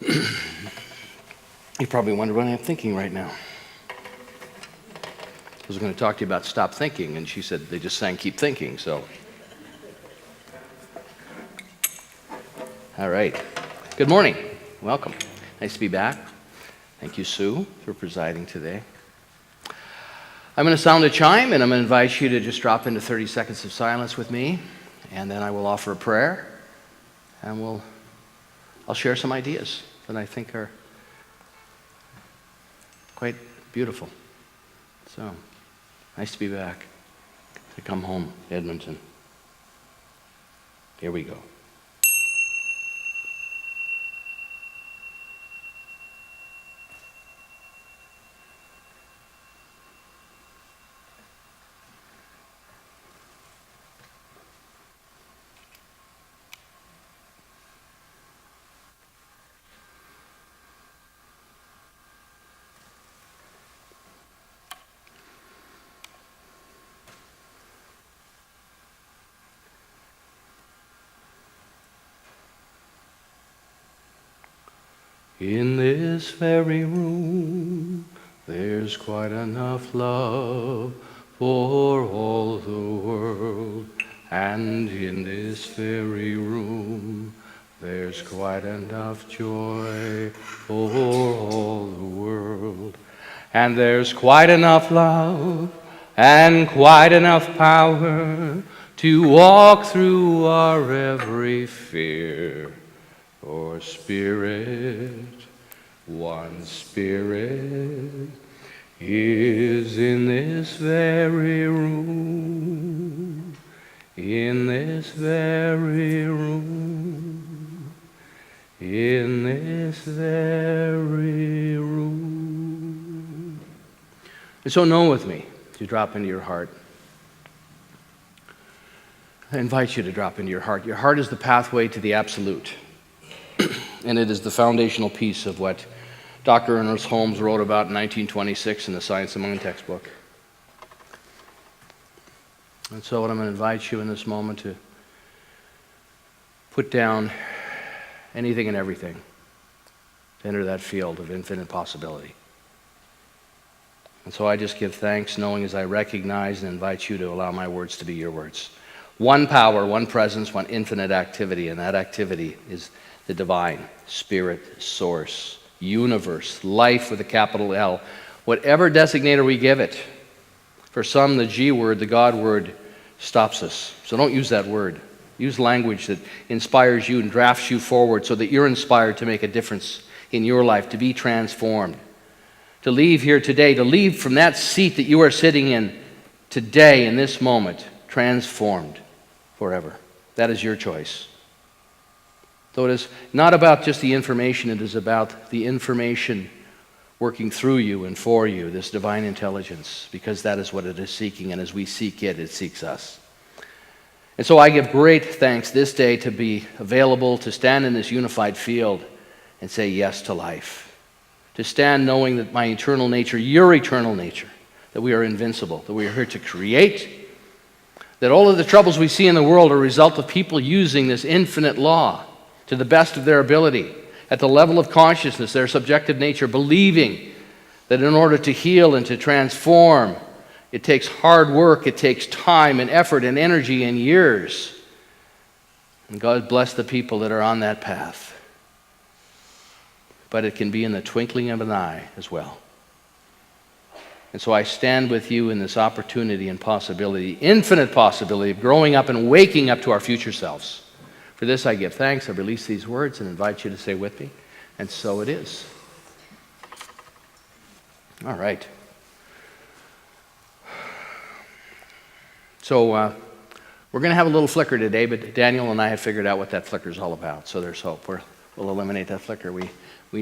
You probably wonder what I'm thinking right now. I was going to talk to you about stop thinking, and she said they just sang keep thinking, so. All right. Good morning. Welcome. Nice to be back. Thank you, Sue, for presiding today. I'm going to sound a chime, and I'm going to invite you to just drop into 30 seconds of silence with me, and then I will offer a prayer, and I'll share some ideas that I think are quite beautiful. So, nice to be back, to come home, Edmonton. Here we go. In this very room, there's quite enough love for all the world. And in this very room, there's quite enough joy for all the world. And there's quite enough love and quite enough power to walk through our every fear. For Spirit, one Spirit, is in this very room, in this very room, in this very room. And so know with me, to drop into your heart. I invite you to drop into your heart. Your heart is the pathway to the absolute. And it is the foundational piece of what Dr. Ernest Holmes wrote about in 1926 in the Science of Mind textbook. And so what I'm going to invite you in this moment to put down anything and everything to enter that field of infinite possibility. And so I just give thanks, knowing as I recognize and invite you to allow my words to be your words. One power, one presence, one infinite activity, and that activity is the divine, spirit, source, universe, life with a capital L, whatever designator we give it. For some, the G word, the God word, stops us. So don't use that word. Use language that inspires you and drafts you forward so that you're inspired to make a difference in your life, to be transformed, to leave here today, to leave from that seat that you are sitting in today, in this moment, transformed forever. That is your choice. So it is not about just the information, it is about the information working through you and for you, this divine intelligence, because that is what it is seeking, and as we seek it, it seeks us. And so I give great thanks this day to be available to stand in this unified field and say yes to life. To stand knowing that my eternal nature, your eternal nature, that we are invincible, that we are here to create, that all of the troubles we see in the world are a result of people using this infinite law to the best of their ability, at the level of consciousness, their subjective nature, believing that in order to heal and to transform, it takes hard work, it takes time and effort and energy and years. And God bless the people that are on that path. But it can be in the twinkling of an eye as well. And so I stand with you in this opportunity and possibility, infinite possibility of growing up and waking up to our future selves. For this I give thanks. I release these words and invite you to say with me. And so it is. All right. So we're going to have a little flicker today, but Daniel and I have figured out what that flicker is all about. So there's hope. We'll eliminate that flicker. We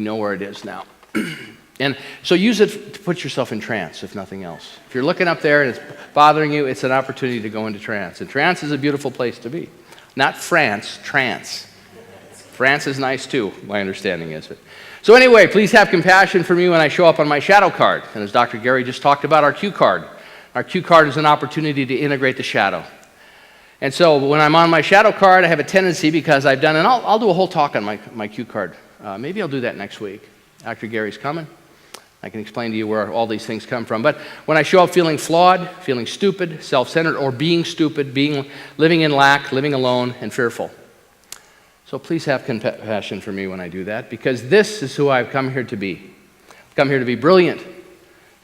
know where it is now. And so use it to put yourself in trance, if nothing else. If you're looking up there and it's bothering you, it's an opportunity to go into trance. And trance is a beautiful place to be. Not France, trance. France is nice too, my understanding is it. So anyway, please have compassion for me when I show up on my shadow card. And as Dr. Gary just talked about, our cue card. Our cue card is an opportunity to integrate the shadow. And so when I'm on my shadow card, I have a tendency, because I've done, and I'll do a whole talk on my cue card Maybe I'll do that next week. Dr. Gary's coming. I can explain to you where all these things come from. But when I show up feeling flawed, feeling stupid, self-centered, or being stupid, living in lack, living alone, and fearful. So please have compassion for me when I do that, because this is who I've come here to be. I've come here to be brilliant,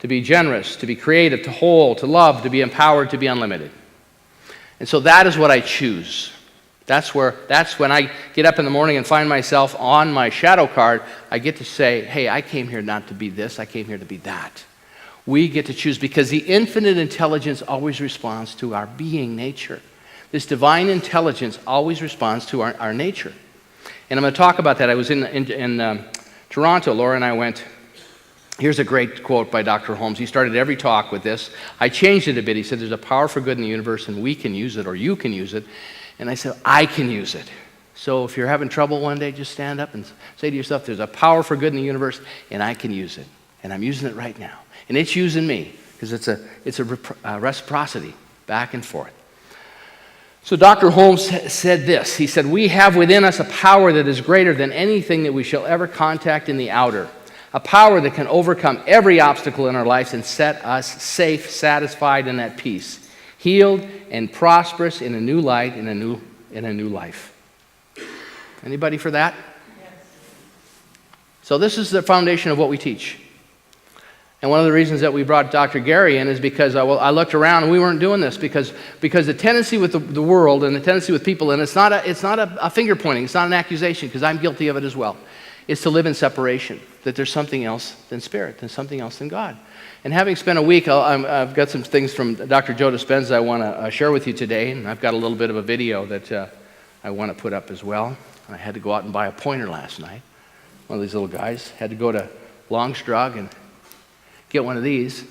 to be generous, to be creative, to whole, to love, to be empowered, to be unlimited. And so that is what I choose. That's when I get up in the morning and find myself on my shadow card, I get to say, hey, I came here not to be this, I came here to be that. We get to choose because the infinite intelligence always responds to our being nature. This divine intelligence always responds to our nature. And I'm going to talk about that. I was in Toronto. Laura and I went. Here's a great quote by Dr. Holmes. He started every talk with this. I changed it a bit. He said, there's a power for good in the universe, and we can use it, or you can use it. And I said, I can use it. So if you're having trouble one day, just stand up and say to yourself, there's a power for good in the universe, and I can use it. And I'm using it right now. And it's using me, because it's a reciprocity, back and forth. So Dr. Holmes said this. He said, we have within us a power that is greater than anything that we shall ever contact in the outer. A power that can overcome every obstacle in our lives and set us safe, satisfied, and at peace. Healed and prosperous in a new light, in a new life. Anybody for that? Yes. So this is the foundation of what we teach. And one of the reasons that we brought Dr. Gary in is because I looked around and we weren't doing this because the tendency with the world and the tendency with people, and it's not a finger pointing, it's not an accusation, because I'm guilty of it as well, is to live in separation, that there's something else than Spirit, there's something else than God. And having spent a week, I've got some things from Dr. Joe Dispenza I want to share with you today, and I've got a little bit of a video that I want to put up as well. I had to go out and buy a pointer last night. One of these little guys. Had to go to Longstrug and get one of these.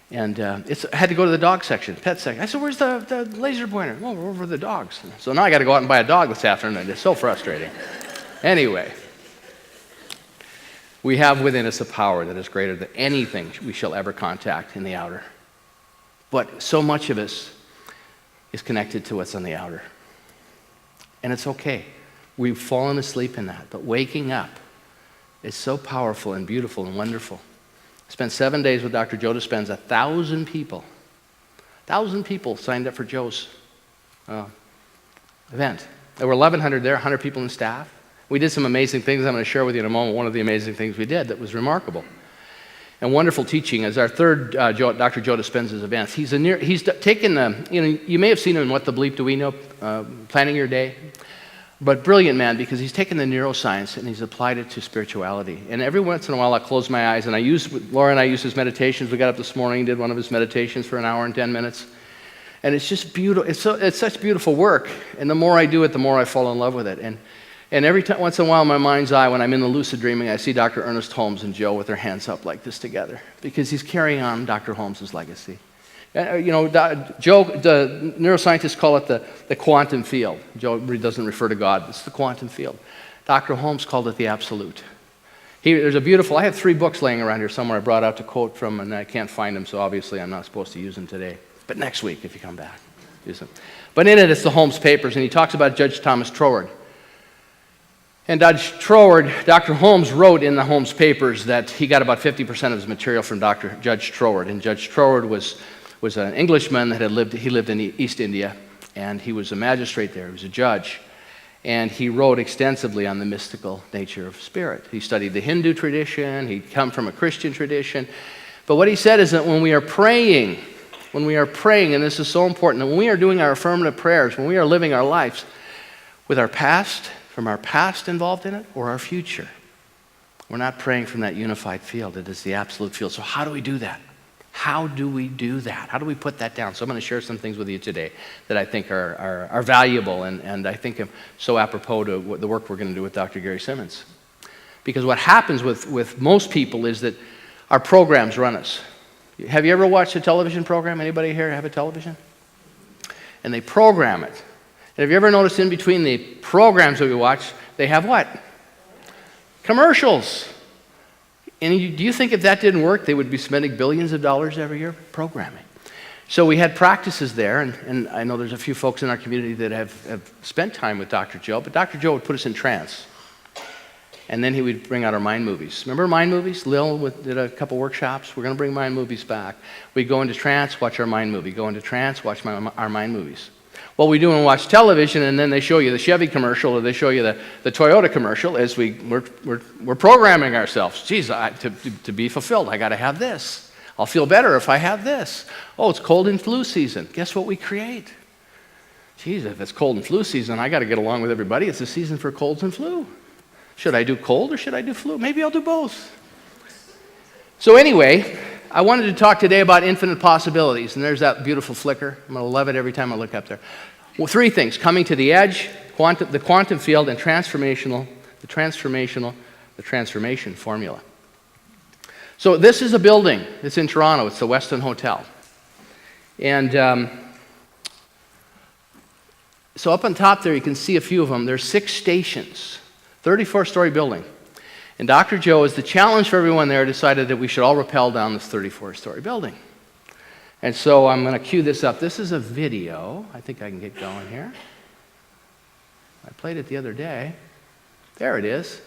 And I had to go to the dog section, pet section. I said, where's the laser pointer? Oh, we're over the dogs. So now I got to go out and buy a dog this afternoon. It's so frustrating. Anyway. We have within us a power that is greater than anything we shall ever contact in the outer. But so much of us is connected to what's on the outer. And it's okay. We've fallen asleep in that. But waking up is so powerful and beautiful and wonderful. I spent 7 days with Dr. Joe Dispenza. 1,000 people. 1,000 people signed up for Joe's event. There were 1,100 there, 100 people in staff. We did some amazing things I'm going to share with you in a moment. One of the amazing things we did that was remarkable. And wonderful teaching is our third Dr. Joe Dispenza's events. He's taken you may have seen him in What the Bleep Do We Know, Planning Your Day. But brilliant man, because he's taken the neuroscience and he's applied it to spirituality. And every once in a while I close my eyes and Laura and I use his meditations. We got up this morning, did one of his meditations for an hour and 10 minutes. And it's just beautiful. It's such beautiful work. And the more I do it, the more I fall in love with it. And every time, once in a while, in my mind's eye, when I'm in the lucid dreaming, I see Dr. Ernest Holmes and Joe with their hands up like this together, because he's carrying on Dr. Holmes' legacy. Joe, the neuroscientists call it the quantum field. Joe doesn't refer to God. It's the quantum field. Dr. Holmes called it the absolute. I have 3 books laying around here somewhere I brought out to quote from, and I can't find them, so obviously I'm not supposed to use them today. But next week, if you come back, use them. But in it, it's the Holmes papers, and he talks about Judge Thomas Troward. And Dr. Holmes wrote in the Holmes papers that he got about 50% of his material from Judge Troward. And Judge Troward was an Englishman that he lived in East India, and he was a magistrate there. He was a judge. And he wrote extensively on the mystical nature of spirit. He studied the Hindu tradition. He'd come from a Christian tradition. But what he said is that when we are praying, and this is so important, that when we are doing our affirmative prayers, when we are living our lives with our past, from our past involved in it, or our future, we're not praying from that unified field. It is the absolute field. So how do we do that? How do we do that? How do we put that down? So I'm going to share some things with you today that I think are valuable and I think are so apropos to the work we're going to do with Dr. Gary Simmons. Because what happens with most people is that our programs run us. Have you ever watched a television program? Anybody here have a television? And they program it. And have you ever noticed in between the programs that we watch, they have what? Commercials. And do you think if that didn't work, they would be spending billions of dollars every year programming? So we had practices there, and I know there's a few folks in our community that have spent time with Dr. Joe, but Dr. Joe would put us in trance. And then he would bring out our mind movies. Remember mind movies? Lil did a couple workshops. We're going to bring mind movies back. We'd go into trance, watch our mind movie. Go into trance, watch our mind movies. What we do and watch television, and then they show you the Chevy commercial or they show you the Toyota commercial, is we're programming ourselves. Geez, to be fulfilled, I got to have this. I'll feel better if I have this. Oh, it's cold and flu season. Guess what we create? Geez, if it's cold and flu season, I got to get along with everybody. It's the season for colds and flu. Should I do cold or should I do flu? Maybe I'll do both. So anyway, I wanted to talk today about infinite possibilities. And there's that beautiful flicker. I'm going to love it every time I look up there. Well, three things: coming to the edge, the quantum field, and the transformation formula. So this is a building. It's in Toronto. It's the Westin Hotel. And so up on top there, you can see a few of them. There's 6 stations. 34-story building. And Dr. Joe, as the challenge for everyone there, decided that we should all rappel down this 34-story building. And so I'm going to cue this up. This is a video. I think I can get going here. I played it the other day. There it is.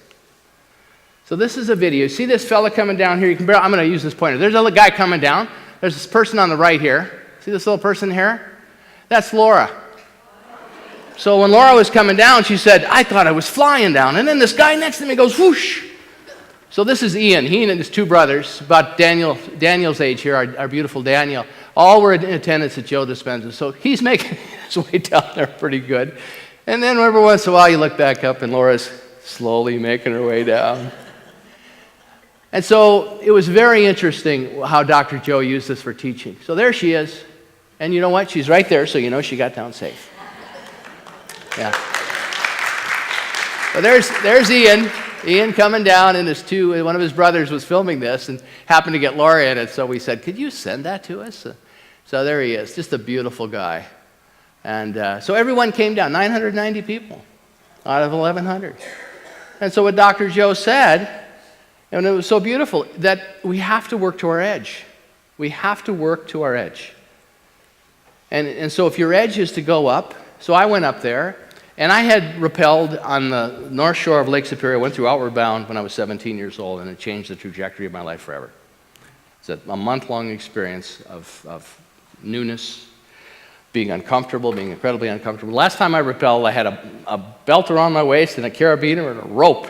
So this is a video. See this fella coming down here? I'm going to use this pointer. There's a guy coming down. There's this person on the right here. See this little person here? That's Laura. So when Laura was coming down, she said, I thought I was flying down. And then this guy next to me goes, whoosh. So this is Ian. He and his 2 brothers, about Daniel's age here, our beautiful Daniel, all were in attendance at Joe Dispenza. So he's making his way down there pretty good. And then every once in a while, you look back up, and Laura's slowly making her way down. And so it was very interesting how Dr. Joe used this for teaching. So there she is. And you know what? She's right there, so you know she got down safe. Yeah. Well, there's Ian. Ian coming down, and one of his brothers was filming this and happened to get Laura in it. So we said, could you send that to us? So there he is, just a beautiful guy. And so everyone came down, 990 people out of 1,100. And so what Dr. Joe said, and it was so beautiful, that we have to work to our edge. We have to work to our edge. And so if your edge is to go up, so I went up there, and I had rappelled on the north shore of Lake Superior. I went through Outward Bound when I was 17 years old, and it changed the trajectory of my life forever. It's a month-long experience of newness, being uncomfortable, being incredibly uncomfortable. Last time I rappelled, I had a belt around my waist and a carabiner and a rope.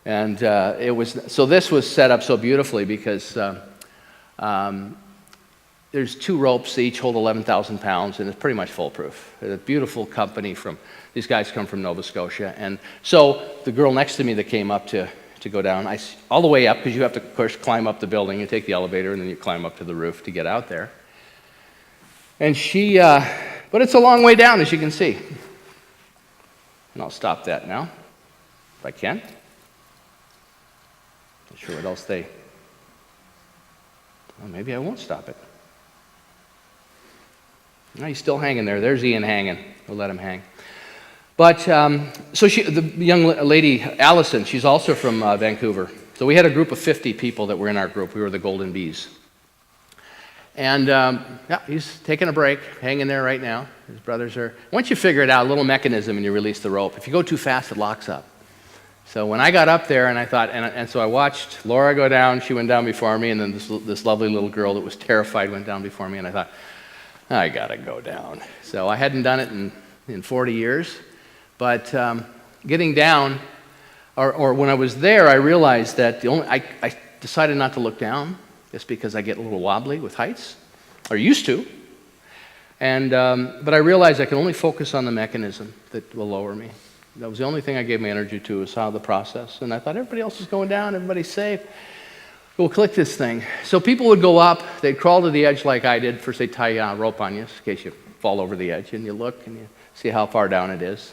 And this was set up so beautifully because there's 2 ropes, they each hold 11,000 pounds, and it's pretty much foolproof. It's a beautiful company these guys come from Nova Scotia. And so the girl next to me that came up to go down, all the way up, because you have to, of course, climb up the building. You take the elevator, and then you climb up to the roof to get out there. And but it's a long way down, as you can see. And I'll stop that now, if I can. Not sure what else well, maybe I won't stop it. No, he's still hanging there. There's Ian hanging. We'll let him hang. But so the young lady, Allison, she's also from Vancouver. So we had a group of 50 people that were in our group. We were the Golden Bees. And he's taking a break, hanging there right now. His brothers are. Once you figure it out, a little mechanism, and you release the rope. If you go too fast, it locks up. So when I got up there, and I thought, and so I watched Laura go down. She went down before me, and then this lovely little girl that was terrified went down before me, and I thought, I gotta go down. So I hadn't done it in 40 years, but getting down, or when I was there, I realized that I decided not to look down, just because I get a little wobbly with heights, or used to. But I realized I can only focus on the mechanism that will lower me. That was the only thing I gave my energy to, was how the process. And I thought, everybody else is going down, everybody's safe. We'll click this thing. So people would go up, they'd crawl to the edge like I did. First they'd tie a rope on you in case you fall over the edge, and you look and you see how far down it is.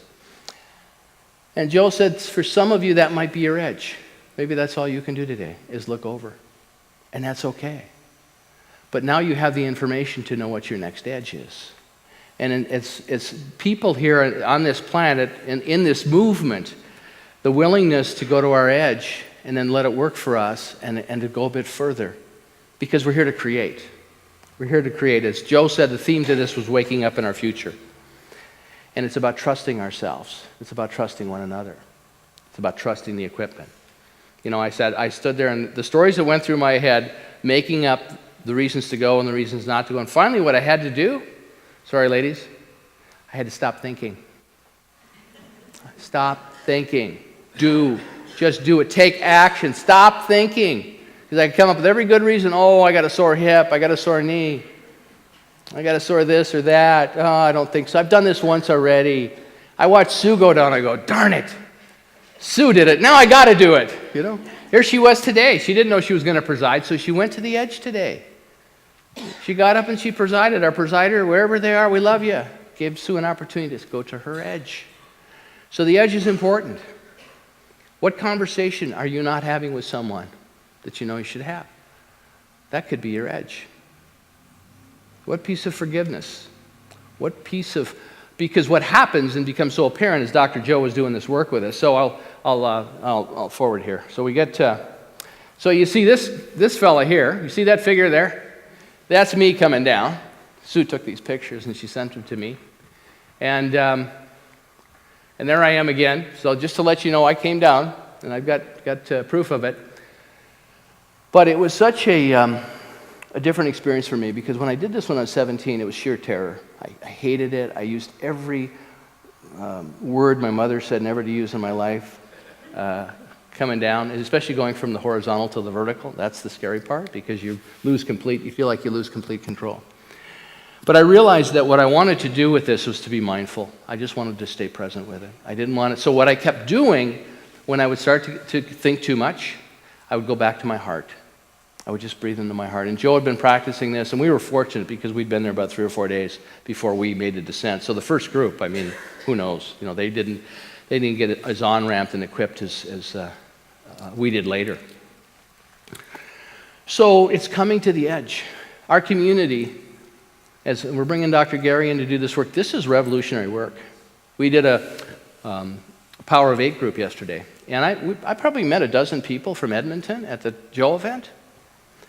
And Joe said, for some of you that might be your edge. Maybe that's all you can do today, is look over. And that's okay. But now you have the information to know what your next edge is. And it's people here on this planet, in this movement, the willingness to go to our edge and then let it work for us and to go a bit further. Because we're here to create. We're here to create. As Joe said, the theme to this was waking up in our future. And it's about trusting ourselves. It's about trusting one another. It's about trusting the equipment. I stood there, and the stories that went through my head, making up the reasons to go and the reasons not to go. And finally, what I had to do, sorry, ladies, I had to stop thinking. Stop thinking. Just do it. Take action. Stop thinking. Because I come up with every good reason. Oh, I got a sore hip. I got a sore knee. I got a sore this or that. Oh, I don't think so. I've done this once already. I watched Sue go down. I go, darn it. Sue did it. Now I got to do it. Here she was today. She didn't know she was going to preside, so she went to the edge today. She got up and she presided. Our presider, wherever they are, we love you. Gave Sue an opportunity to go to her edge. So the edge is important. What conversation are you not having with someone that you know you should have? That could be your edge. What piece of forgiveness? Because what happens and becomes so apparent as Dr. Joe was doing this work with us. So I'll forward here. So we get so you see this fella here. You see that figure there? That's me coming down. Sue took these pictures and she sent them to me. And there I am again. So just to let you know, I came down, and I've got proof of it. But it was such a different experience for me, because when I did this when I was 17, it was sheer terror. I hated it. I used every word my mother said never to use in my life coming down, and especially going from the horizontal to the vertical. That's the scary part, because you feel like you lose complete control. But I realized that what I wanted to do with this was to be mindful. I just wanted to stay present with it. I didn't want it. So what I kept doing when I would start to think too much, I would go back to my heart. I would just breathe into my heart. And Joe had been practicing this, and we were fortunate because we'd been there about 3 or 4 days before we made the descent. So the first group, who knows? They didn't get as on-ramped and equipped as we did later. So it's coming to the edge. Our community, as we're bringing Dr. Gary in to do this work, this is revolutionary work. We did a Power of 8 group yesterday, and I probably met a dozen people from Edmonton at the Joe event.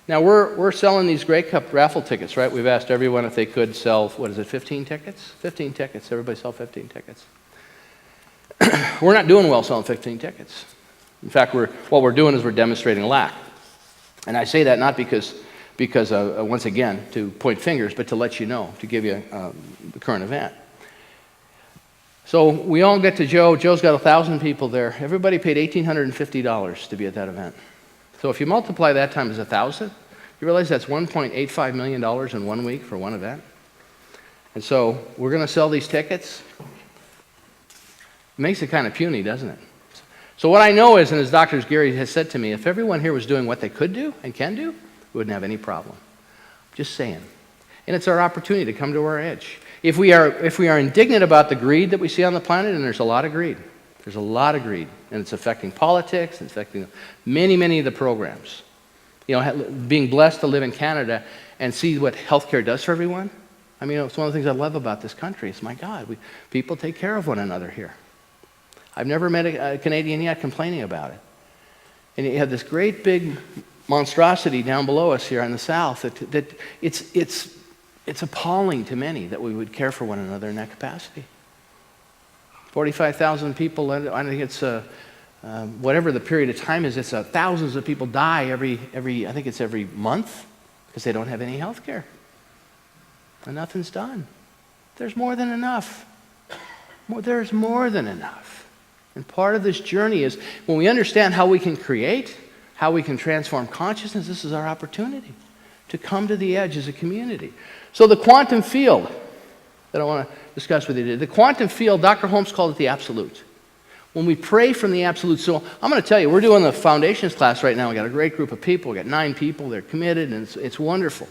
Now we're selling these Grey Cup raffle tickets, right? We've asked everyone if they could sell, 15 tickets? 15 tickets. Everybody sell 15 tickets. We're not doing well selling 15 tickets. In fact, what we're doing is we're demonstrating lack. And I say that not because once again, to point fingers, but to let you know, to give you the current event. So we all get to Joe. Joe's got 1,000 people there. Everybody paid $1,850 to be at that event. So if you multiply that times 1,000, you realize that's $1.85 million in 1 week for one event. And so we're going to sell these tickets. It makes it kind of puny, doesn't it? So what I know is, and as Dr. Gary has said to me, if everyone here was doing what they could do and can do, we wouldn't have any problem. Just saying. And it's our opportunity to come to our edge. If we are indignant about the greed that we see on the planet, and there's a lot of greed. There's a lot of greed. And it's affecting politics, it's affecting many of the programs. Being blessed to live in Canada and see what healthcare does for everyone. It's one of the things I love about this country. It's, my God, people take care of one another here. I've never met a Canadian yet complaining about it. And you have this great big monstrosity down below us here in the south that it's appalling to many that we would care for one another in that capacity. 45,000 people, I think it's whatever the period of time is, it's thousands of people die every month because they don't have any health care. And nothing's done. There's more than enough. There's more than enough. And part of this journey is when we understand how we can create, how we can transform consciousness, this is our opportunity to come to the edge as a community. So the quantum field that I want to discuss with you today, the quantum field, Dr. Holmes called it the absolute. When we pray from the absolute, so I'm going to tell you, we're doing the foundations class right now. We got a great group of people. We got 9 people. They're committed, and it's wonderful.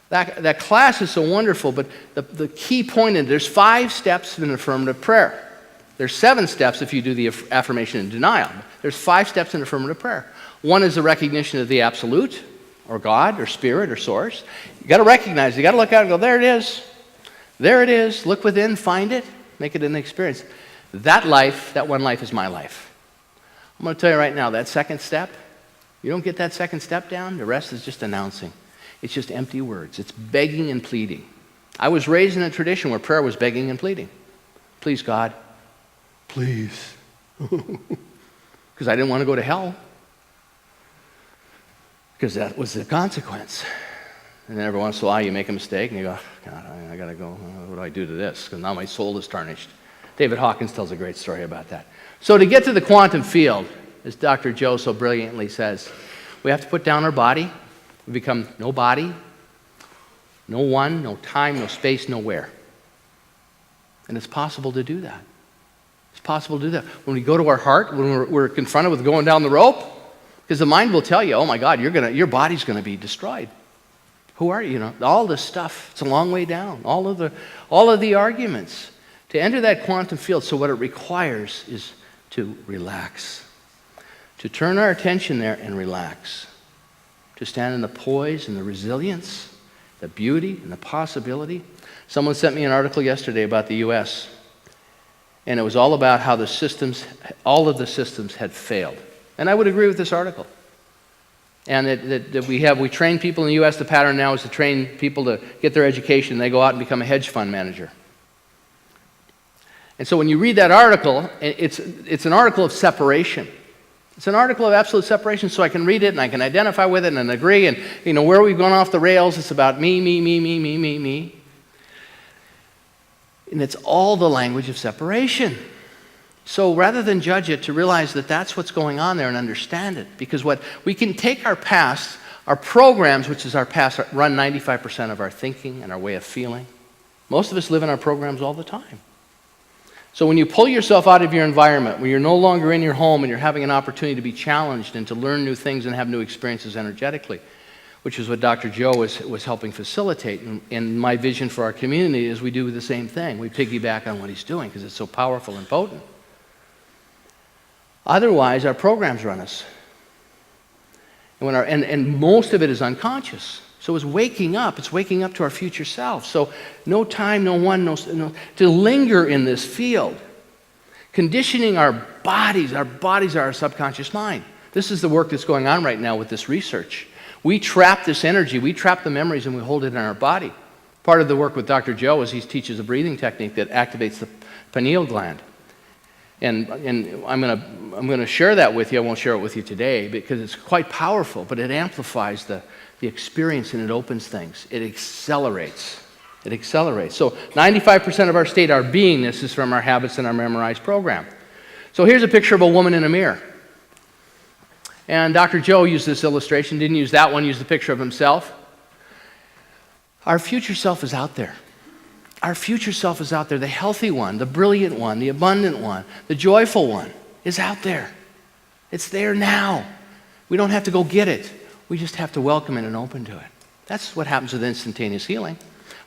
That class is so wonderful, but the key point is there's 5 steps in affirmative prayer. There's 7 steps if you do the affirmation in denial. There's 5 steps in affirmative prayer. One is the recognition of the absolute, or God, or spirit, or source. You got to recognize it. You got to look out and go, there it is. There it is. Look within, find it, make it an experience. That one life is my life. I'm going to tell you right now, that second step, you don't get that second step down, the rest is just announcing. It's just empty words. It's begging and pleading. I was raised in a tradition where prayer was begging and pleading. Please, God. Please. Because I didn't want to go to hell. because that was the consequence. And then every once in a while you make a mistake and you go, God, I got to go, what do I do to this? Because now my soul is tarnished. David Hawkins tells a great story about that. So to get to the quantum field, as Dr. Joe so brilliantly says, we have to put down our body. We become no body, no one, no time, no space, nowhere. And it's possible to do that. It's possible to do that. When we go to our heart, when we're confronted with going down the rope, because the mind will tell you, oh my God, your body's going to be destroyed. Who are you? You know, all this stuff. It's a long way down. All of the arguments. To enter that quantum field, so what it requires is to relax. To turn our attention there and relax. To stand in the poise and the resilience, the beauty and the possibility. Someone sent me an article yesterday about the U.S., and it was all about how all of the systems had failed. And I would agree with this article. And that we train people in the U.S., the pattern now is to train people to get their education, they go out and become a hedge fund manager. And so when you read that article, it's an article of separation. It's an article of absolute separation, so I can read it and I can identify with it and agree. And where we've gone off the rails, it's about me, me, me, me, me, me, me. And it's all the language of separation. So rather than judge it, to realize that that's what's going on there and understand it. Because we can take our past, our programs, which is our past, run 95% of our thinking and our way of feeling. Most of us live in our programs all the time. So when you pull yourself out of your environment, when you're no longer in your home and you're having an opportunity to be challenged and to learn new things and have new experiences energetically, which is what Dr. Joe was helping facilitate. And my vision for our community is we do the same thing. We piggyback on what he's doing because it's so powerful and potent. Otherwise, our programs run us. And most of it is unconscious. So it's waking up. It's waking up to our future self. So no time, no one, no to linger in this field. Conditioning our bodies. Our bodies are our subconscious mind. This is the work that's going on right now with this research. We trap this energy. We trap the memories and we hold it in our body. Part of the work with Dr. Joe is he teaches a breathing technique that activates the pineal gland. And I'm going to share that with you. I won't share it with you today because it's quite powerful, but it amplifies the experience and it opens things. It accelerates. It accelerates. So 95% of our state, our beingness, is from our habits and our memorized program. So here's a picture of a woman in a mirror. And Dr. Joe used this illustration, didn't use that one, used the picture of himself. Our future self is out there. Our future self is out there. The healthy one, the brilliant one, the abundant one, the joyful one is out there. It's there now. We don't have to go get it. We just have to welcome it and open to it. That's what happens with instantaneous healing.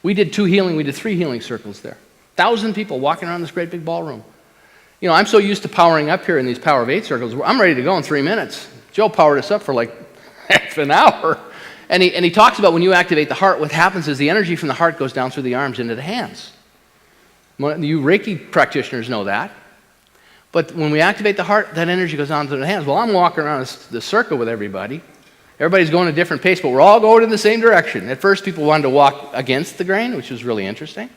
We did 3 healing circles there. 1,000 people walking around this great big ballroom. I'm so used to powering up here in these Power of 8 circles. I'm ready to go in 3 minutes. Joe powered us up for like half an hour. And he talks about when you activate the heart, what happens is the energy from the heart goes down through the arms into the hands. You Reiki practitioners know that. But when we activate the heart, that energy goes down through the hands. Well, I'm walking around the circle with everybody. Everybody's going a different pace, but we're all going in the same direction. At first, people wanted to walk against the grain, which was really interesting.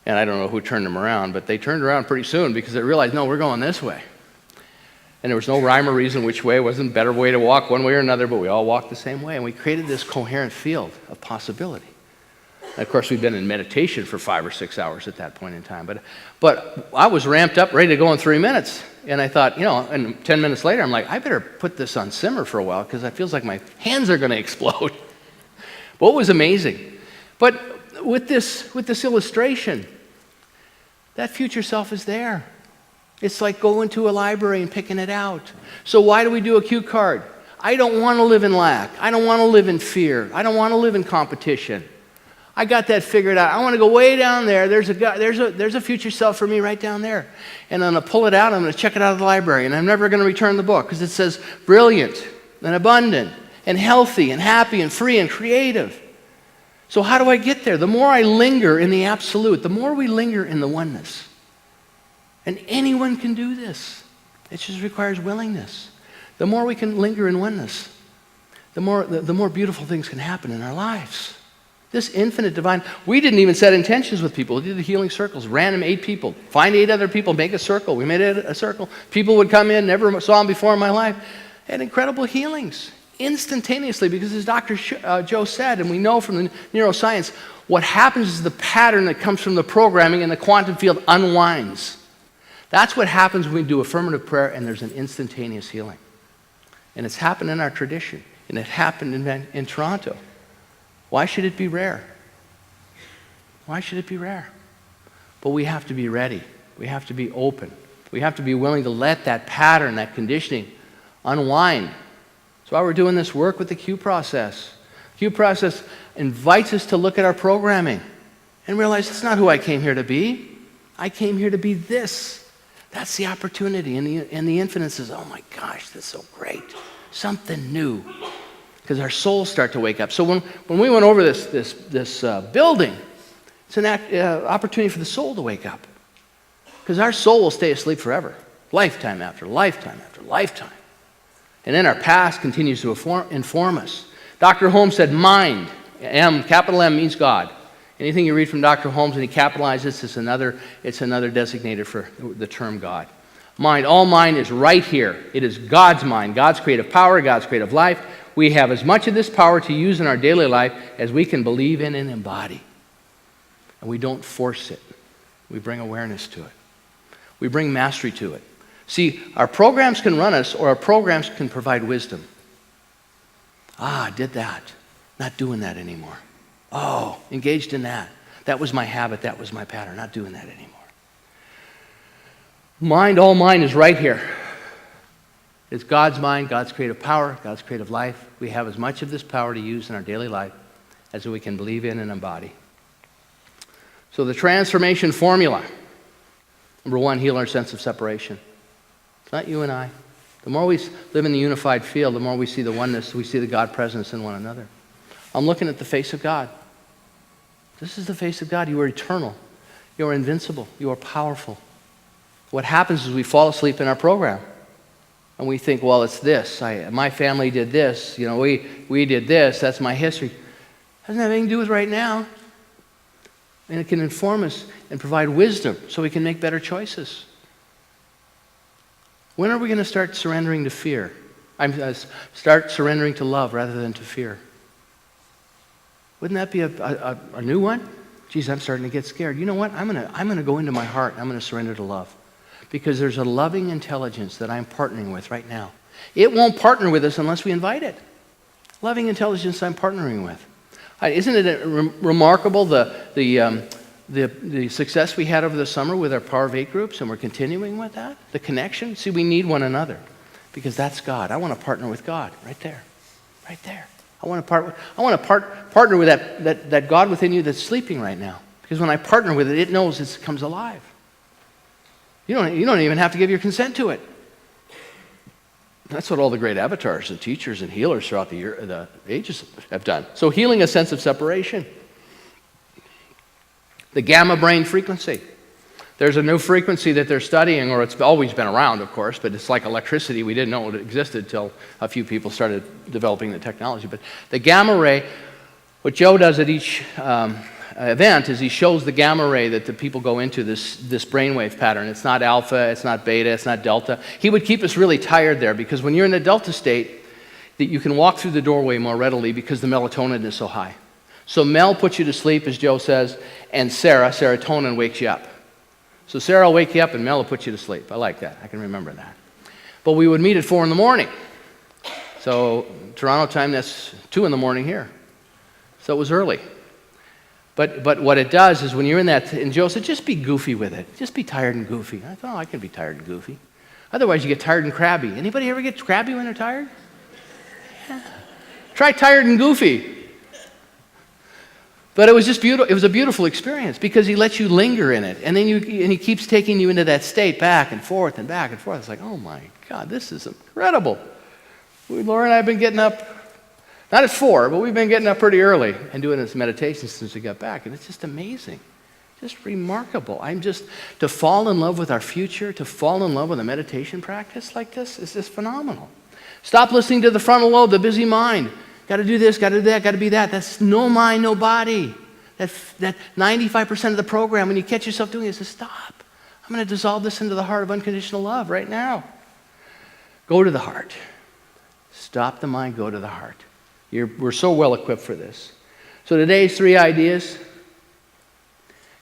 And I don't know who turned them around, but they turned around pretty soon because they realized, no, we're going this way. And there was no rhyme or reason which way. It wasn't a better way to walk one way or another, but we all walked the same way. And we created this coherent field of possibility. And of course, we'd been in meditation for 5 or 6 hours at that point in time. But I was ramped up, ready to go in 3 minutes. And I thought, and 10 minutes later, I'm like, I better put this on simmer for a while because it feels like my hands are going to explode. Well, it was amazing. But with this illustration, that future self is there. It's like going to a library and picking it out. So why do we do a cue card? I don't want to live in lack. I don't want to live in fear. I don't want to live in competition. I got that figured out. I want to go way down there. There's a future self for me right down there. And I'm going to pull it out. I'm going to check it out of the library. And I'm never going to return the book because it says brilliant and abundant and healthy and happy and free and creative. So how do I get there? The more I linger in the absolute, the more we linger in the oneness. And anyone can do this. It just requires willingness. The more we can linger in oneness, the more beautiful things can happen in our lives. This infinite divine, we didn't even set intentions with people. We did the healing circles, random 8 people. Find 8 other people, make a circle. We made it a circle. People would come in, never saw them before in my life. Had incredible healings. Instantaneously, because as Dr. Joe said, and we know from the neuroscience, what happens is the pattern that comes from the programming in the quantum field unwinds. That's what happens when we do affirmative prayer and there's an instantaneous healing. And it's happened in our tradition, and it happened in Toronto. Why should it be rare? Why should it be rare? But we have to be ready. We have to be open. We have to be willing to let that pattern, that conditioning, unwind. That's why we're doing this work with the Q process. Q process invites us to look at our programming and realize it's not who I came here to be. I came here to be this. That's the opportunity. And the infinite says, oh my gosh, that's so great. Something new. Because our souls start to wake up. So when we went over this building, it's an opportunity for the soul to wake up. Because our soul will stay asleep forever. Lifetime after lifetime after lifetime. And then our past continues to inform us. Dr. Holmes said mind. M, capital M means God. Anything you read from Dr. Holmes and he capitalizes, it's another designator for the term God. Mind, all mind is right here. It is God's mind, God's creative power, God's creative life. We have as much of this power to use in our daily life as we can believe in and embody. And we don't force it. We bring awareness to it. We bring mastery to it. See, our programs can run us, or our programs can provide wisdom. I did that. Not doing that anymore. Oh, engaged in that. That was my habit. That was my pattern. Not doing that anymore. Mind, all mind is right here. It's God's mind, God's creative power, God's creative life. We have as much of this power to use in our daily life as we can believe in and embody. So the transformation formula. Number one, heal our sense of separation. It's not you and I. The more we live in the unified field, the more we see the oneness, we see the God presence in one another. I'm looking at the face of God. This is the face of God. You are eternal. You are invincible. You are powerful. What happens is we fall asleep in our program. And we think, well, it's this. My family did this. You know, we did this. That's my history. It doesn't have anything to do with right now. And it can inform us and provide wisdom so we can make better choices. When are we going to start surrendering to fear? Start surrendering to love rather than to fear. Wouldn't that be a new one? Geez, I'm starting to get scared. You know what? I'm going to go into my heart. I'm going to surrender to love. Because there's a loving intelligence that I'm partnering with right now. It won't partner with us unless we invite it. Loving intelligence I'm partnering with. Isn't it remarkable the success we had over the summer with our Power of 8 groups, and we're continuing with that? The connection? See, we need one another because that's God. I want to partner with God right there. Right there. I want to partner with that God within you that's sleeping right now. Because when I partner with it, it knows it comes alive. You don't even have to give your consent to it. That's what all the great avatars and teachers and healers throughout the ages have done. So healing a sense of separation. The gamma brain frequency. There's a new frequency that they're studying, or it's always been around, of course, but it's like electricity. We didn't know it existed until a few people started developing the technology. But the gamma ray, what Joe does at each event is he shows the gamma ray that the people go into this brainwave pattern. It's not alpha, it's not beta, it's not delta. He would keep us really tired there because when you're in the delta state, that you can walk through the doorway more readily because the melatonin is so high. So Mel puts you to sleep, as Joe says, and serotonin wakes you up. So Sarah will wake you up and Mel will put you to sleep. I like that. I can remember that. But we would meet at 4 in the morning. So Toronto time, that's 2 in the morning here. So it was early. But what it does is when you're in that, and Joe said, just be goofy with it. Just be tired and goofy. I thought, I can be tired and goofy. Otherwise, you get tired and crabby. Anybody ever get crabby when they're tired? Yeah. Try tired and goofy. But it was just beautiful. It was a beautiful experience because he lets you linger in it. And then he keeps taking you into that state back and forth and back and forth. It's like, oh my God, this is incredible. Laura and I have been getting up, not at 4, but we've been getting up pretty early and doing this meditation since we got back. And it's just amazing. Just remarkable. To fall in love with our future, to fall in love with a meditation practice like this is just phenomenal. Stop listening to the frontal lobe, the busy mind. Got to do this, got to do that, got to be that. That's no mind, no body. That 95% of the program, when you catch yourself doing it, says, stop. I'm going to dissolve this into the heart of unconditional love right now. Go to the heart. Stop the mind, go to the heart. We're so well equipped for this. So today's 3 ideas.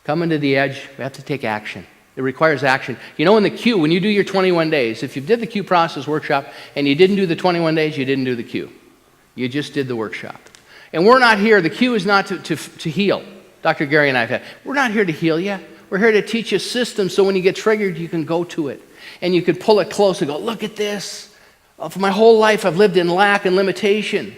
Coming to the edge, we have to take action. It requires action. You know, in the Q, when you do your 21 days, if you did the Q process workshop and you didn't do the 21 days, you didn't do the Q. You just did the workshop. And we're not here, the Q is not to heal. Dr. Gary and I have had, we're not here to heal you. We're here to teach you systems so when you get triggered, you can go to it. And you can pull it close and go, look at this. For my whole life, I've lived in lack and limitation.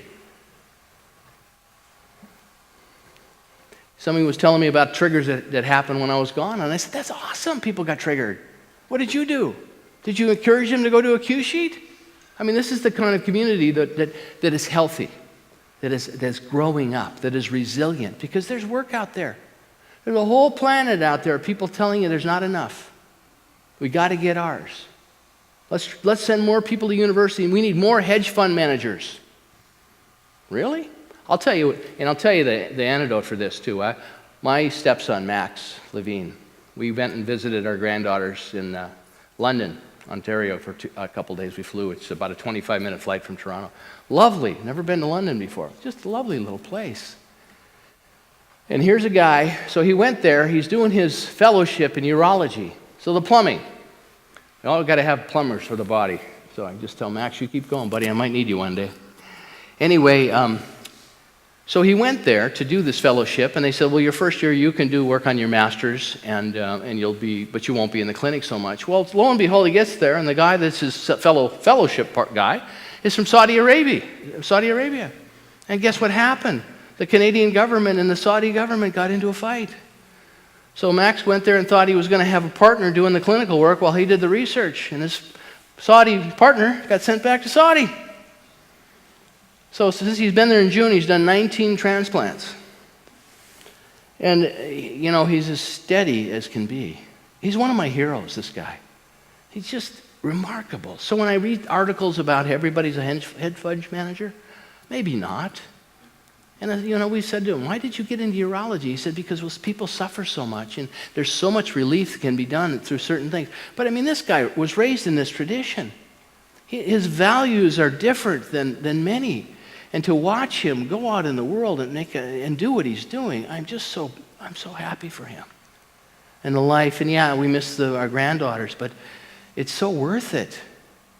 Somebody was telling me about triggers that happened when I was gone, and I said, that's awesome, people got triggered. What did you do? Did you encourage them to go to a Q sheet? I mean, this is the kind of community that is healthy, that is growing up, that is resilient, because there's work out there. There's a whole planet out there of people telling you there's not enough. We got to get ours. Let's send more people to university, and we need more hedge fund managers. Really? I'll tell you the antidote for this too. My stepson, Max Levine, we went and visited our granddaughters in London, Ontario for a couple days. We flew. It's about a 25-minute flight from Toronto. Lovely. Never been to London before. Just a lovely little place. And here's a guy. So he went there. He's doing his fellowship in urology. So the plumbing. We all got to have plumbers for the body. So I just tell Max, you keep going, buddy. I might need you one day. Anyway, so he went there to do this fellowship, and they said, well, your first year you can do work on your master's, and but you won't be in the clinic so much. Well, lo and behold, he gets there, and the guy that's his fellowship guy is from Saudi Arabia. And guess what happened? The Canadian government and the Saudi government got into a fight. So Max went there and thought he was going to have a partner doing the clinical work while he did the research, and his Saudi partner got sent back to Saudi. So since he's been there in June, he's done 19 transplants. And, you know, he's as steady as can be. He's one of my heroes, this guy. He's just remarkable. So when I read articles about everybody's a hedge fund manager, maybe not. And, you know, we said to him, why did you get into urology? He said, because people suffer so much, and there's so much relief that can be done through certain things. But, I mean, this guy was raised in this tradition. His values are different than many. And to watch him go out in the world and do what he's doing, I'm so happy for him. And the life, and yeah, we miss our granddaughters, but it's so worth it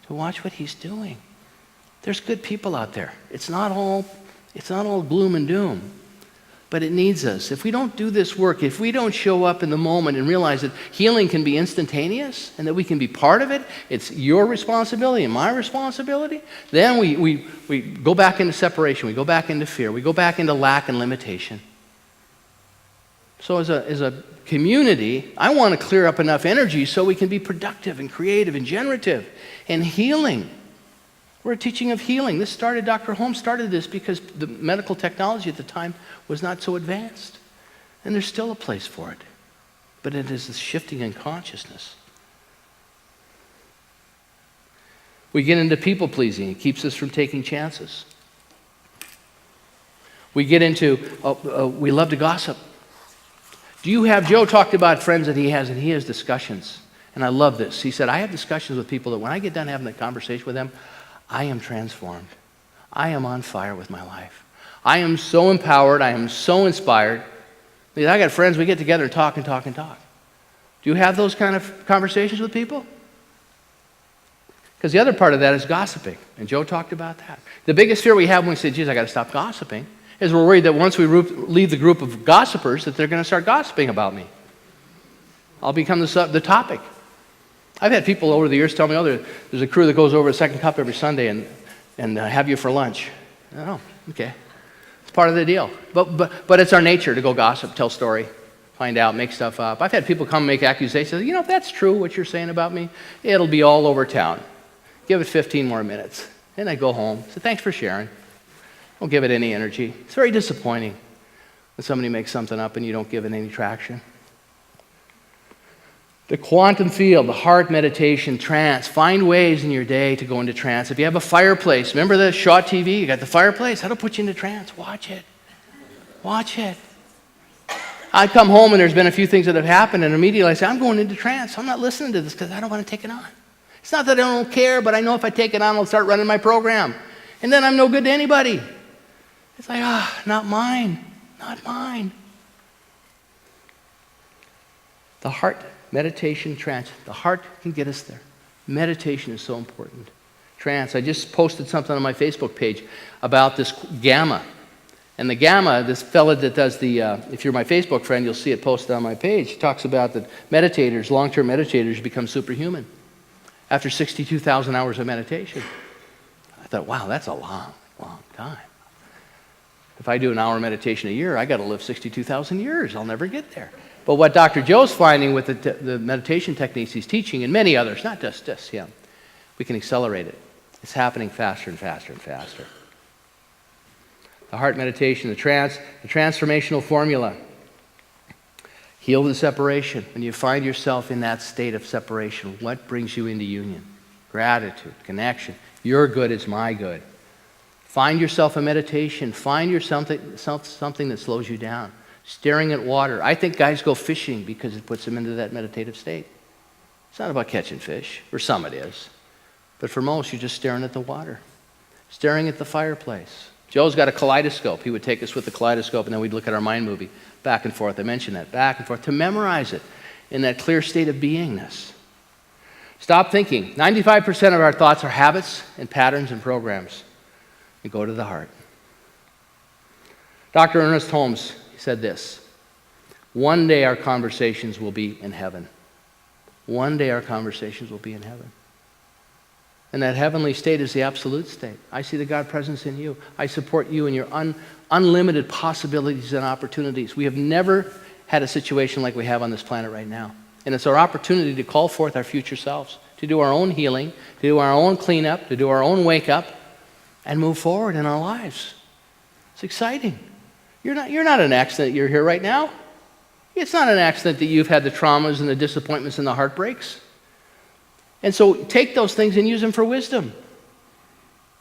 to watch what he's doing. There's good people out there. It's not all gloom and doom, but it needs us. If we don't do this work, if we don't show up in the moment and realize that healing can be instantaneous and that we can be part of it, it's your responsibility and my responsibility, then we go back into separation, we go back into fear, we go back into lack and limitation. So as a community, I want to clear up enough energy so we can be productive and creative and generative and healing. We're a teaching of healing. Dr. Holmes started this because the medical technology at the time was not so advanced. And there's still a place for it. But it is the shifting in consciousness. We get into people-pleasing. It keeps us from taking chances. We get into, we love to gossip. Joe talked about friends that he has, and he has discussions. And I love this. He said, I have discussions with people that when I get done having that conversation with them, I am transformed. I am on fire with my life. I am so empowered. I am so inspired. I got friends, we get together and talk and talk and talk. Do you have those kind of conversations with people? Because the other part of that is gossiping. And Joe talked about that. The biggest fear we have when we say, geez, I got to stop gossiping, is we're worried that once we leave the group of gossipers, that they're going to start gossiping about me. I'll become the topic. I've had people over the years tell me, there's a crew that goes over a second cup every Sunday and have you for lunch. Oh, okay. It's part of the deal. But it's our nature to go gossip, tell story, find out, make stuff up. I've had people come and make accusations. You know, if that's true, what you're saying about me, it'll be all over town. Give it 15 more minutes. Then I go home. So thanks for sharing. Don't give it any energy. It's very disappointing when somebody makes something up and you don't give it any traction. The quantum field, the heart meditation, trance. Find ways in your day to go into trance. If you have a fireplace, remember the Shaw TV? You got the fireplace. That'll put you into trance. Watch it. Watch it. I come home and there's been a few things that have happened, and immediately I say, I'm going into trance. I'm not listening to this because I don't want to take it on. It's not that I don't care, but I know if I take it on, I'll start running my program. And then I'm no good to anybody. It's like, not mine, not mine. The heart, meditation, trance. The heart can get us there. Meditation is so important. Trance. I just posted something on my Facebook page about this gamma. And the gamma, this fella that does the, if you're my Facebook friend, you'll see it posted on my page. He talks about that meditators, long-term meditators, become superhuman after 62,000 hours of meditation. I thought, wow, that's a long, long time. If I do an hour meditation a year, I got to live 62,000 years. I'll never get there. But what Dr. Joe's finding with the meditation techniques he's teaching, and many others, not just him, we can accelerate it. It's happening faster and faster and faster. The heart meditation, the trance, the transformational formula. Heal the separation. When you find yourself in that state of separation, what brings you into union? Gratitude, connection. Your good is my good. Find yourself a meditation. Find yourself something that slows you down. Staring at water. I think guys go fishing because it puts them into that meditative state. It's not about catching fish. For some it is. But for most, you're just staring at the water. Staring at the fireplace. Joe's got a kaleidoscope. He would take us with the kaleidoscope and then we'd look at our mind movie. Back and forth. I mentioned that. Back and forth. To memorize it in that clear state of beingness. Stop thinking. 95% of our thoughts are habits and patterns and programs. And go to the heart. Dr. Ernest Holmes said this: one day our conversations will be in heaven. One day our conversations will be in heaven. And that heavenly state is the absolute state. I see the God presence in you. I support you in your unlimited possibilities and opportunities. We have never had a situation like we have on this planet right now. And it's our opportunity to call forth our future selves, to do our own healing, to do our own cleanup, to do our own wake up, and move forward in our lives. It's exciting. You're not an accident you're here right now. It's not an accident that you've had the traumas and the disappointments and the heartbreaks. And so take those things and use them for wisdom.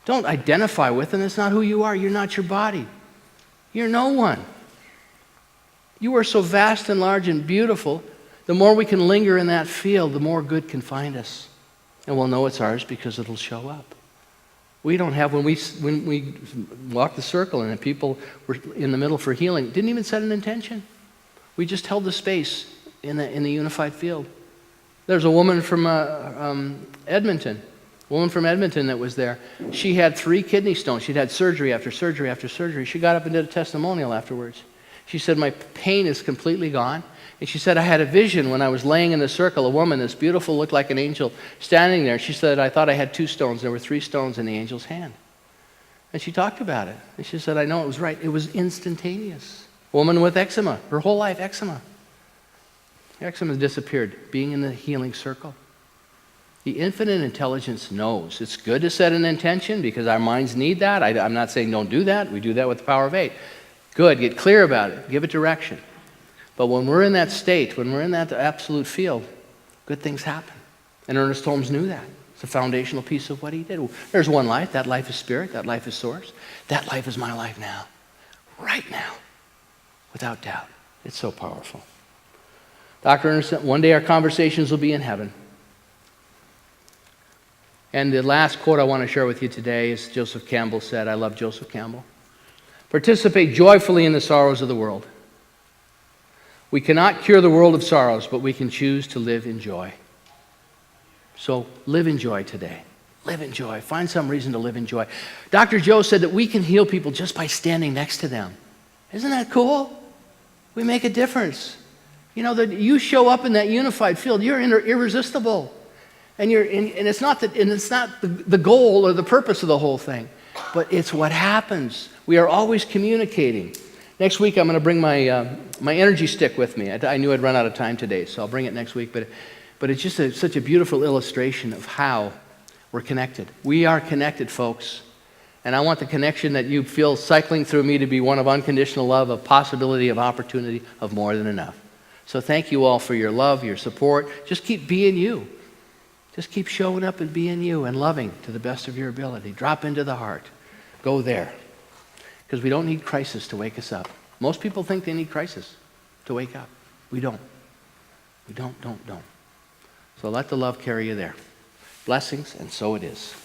Don't identify with them. It's not who you are. You're not your body. You're no one. You are so vast and large and beautiful. The more we can linger in that field, the more good can find us. And we'll know it's ours because it'll show up. We don't have, when we walked the circle and the people were in the middle for healing, didn't even set an intention. We just held the space in the unified field. There's a woman from Edmonton, that was there. She had 3 kidney stones. She'd had surgery after surgery after surgery. She got up and did a testimonial afterwards. She said, my pain is completely gone. And she said, I had a vision when I was laying in the circle, a woman, this beautiful, looked like an angel, standing there. She said, I thought I had 2 stones. There were 3 stones in the angel's hand. And she talked about it. And she said, I know it was right. It was instantaneous. A woman with eczema, her whole life eczema. Eczema disappeared, being in the healing circle. The infinite intelligence knows. It's good to set an intention because our minds need that. I'm not saying don't do that. We do that with the power of 8. Good, get clear about it. Give it direction. But when we're in that state, when we're in that absolute field, good things happen. And Ernest Holmes knew that. It's a foundational piece of what he did. There's one life. That life is spirit. That life is source. That life is my life now. Right now. Without doubt. It's so powerful. Dr. Ernest, one day our conversations will be in heaven. And the last quote I want to share with you today is Joseph Campbell said. I love Joseph Campbell. Participate joyfully in the sorrows of the world. We cannot cure the world of sorrows, but we can choose to live in joy. So live in joy today. Live in joy. Find some reason to live in joy. Dr. Joe said that we can heal people just by standing next to them. Isn't that cool? We make a difference. You know, that you show up in that unified field, you're irresistible. And it's not the goal or the purpose of the whole thing, but it's what happens. We are always communicating. Next week, I'm going to bring my energy stick with me. I knew I'd run out of time today, so I'll bring it next week. But it's just such a beautiful illustration of how we're connected. We are connected, folks. And I want the connection that you feel cycling through me to be one of unconditional love, of possibility, of opportunity, of more than enough. So thank you all for your love, your support. Just keep being you. Just keep showing up and being you and loving to the best of your ability. Drop into the heart. Go there. Because we don't need crisis to wake us up. Most people think they need crisis to wake up. We don't. We don't. So let the love carry you there. Blessings, and so it is.